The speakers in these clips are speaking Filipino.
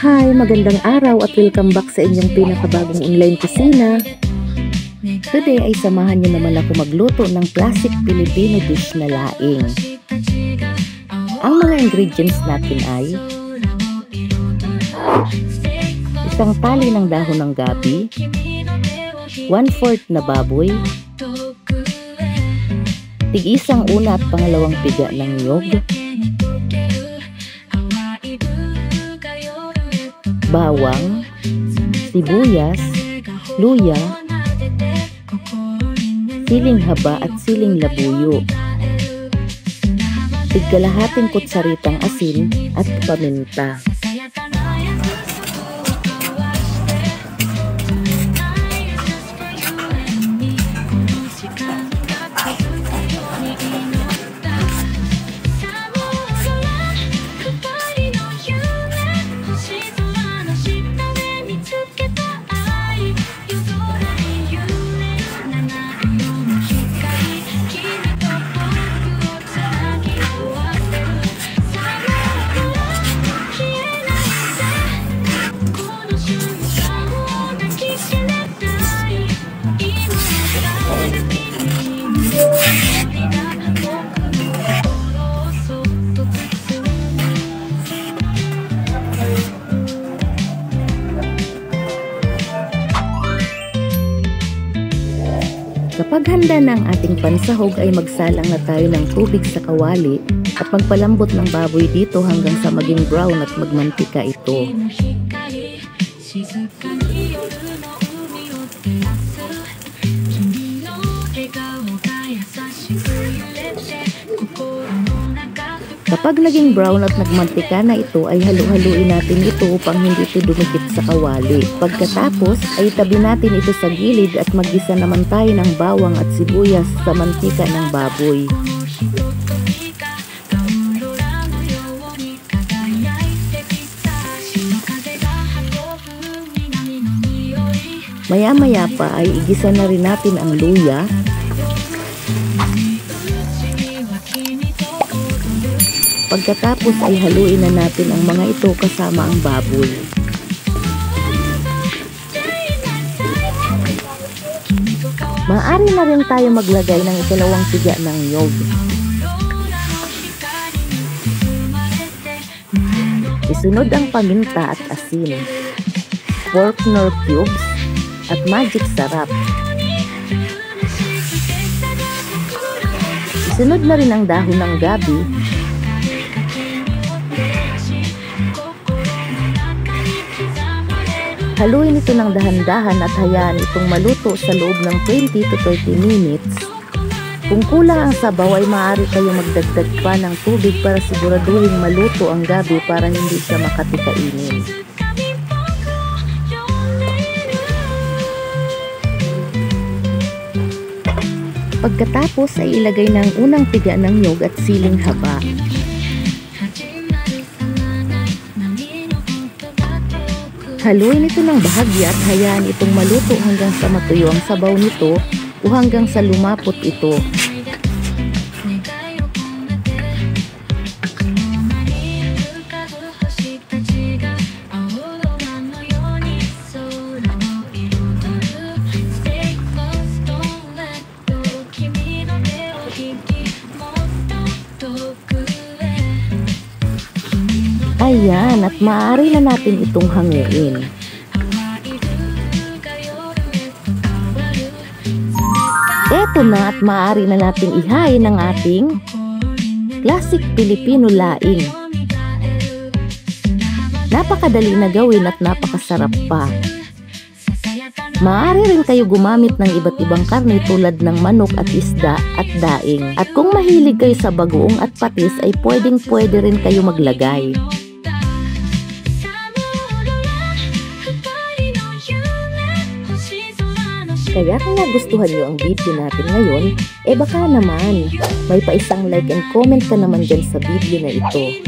Hi, magandang araw at welcome back sa inyong pinakabagong online kusina. Today ay samahan niyo naman ako magluto ng classic Filipino dish na laing. Ang mga ingredients natin ay isang tali ng dahon ng gabi, 1/4 na baboy, tig-isang una at pangalawang piga ng niyog, bawang, sibuyas, luya, siling haba at siling labuyo, tig-kalahating kutsaritang asin at paminta. Kapag handa na ang ating pansahog ay magsalang na tayo ng tubig sa kawali at magpalambot ng baboy dito hanggang sa maging brown at magmantika ito. Kapag naging brown at nagmantika na ito ay halu-haluin natin ito upang hindi ito dumikit sa kawali. Pagkatapos ay tabi natin ito sa gilid at maggisa naman tayo ng bawang at sibuyas sa mantika ng baboy. Maya-maya pa ay igisa na rin natin ang luya, pagkatapos ay haluin na natin ang mga ito kasama ang baboy. Maaari na rin tayo maglagay ng ikalawang piga ng niyog. Isunod ang paminta at asin, pork nor cubes, at magic sarap. Isunod na rin ang dahon ng gabi, haluin ito ng dahan-dahan at hayaan itong maluto sa loob ng 20 to 30 minutes. Kung kulang ang sabaw ay maaari kayo magdagdag pa ng tubig para siguraduhin maluto ang gabi para hindi siya makatikainin. Pagkatapos ay ilagay ng unang piga ng niyog at siling haba. Haluin ito ng bahagya at hayaan itong maluto hanggang sa matuyo ang sabaw nito o hanggang sa lumapot ito. Ayan, at maaari na natin itong hanguin. Eto na at maaari na natin ihain ang ating classic Filipino laing. Napakadali na gawin at napakasarap pa. Maaari rin kayo gumamit ng iba't ibang karne tulad ng manok at isda at daing. At kung mahilig kayo sa bagoong at patis ay pwedeng-pwede rin kayo maglagay. Kaya kung nagustuhan nyo ang video natin ngayon, baka naman may paisang like and comment ka naman dyan sa video na ito.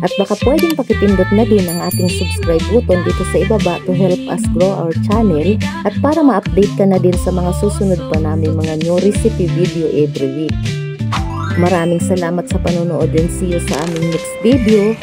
At baka pwedeng pakipindot na din ang ating subscribe button dito sa ibaba to help us grow our channel at para ma-update ka na din sa mga susunod pa namin mga new recipe video every week. Maraming salamat sa panonood and see you sa aming next video.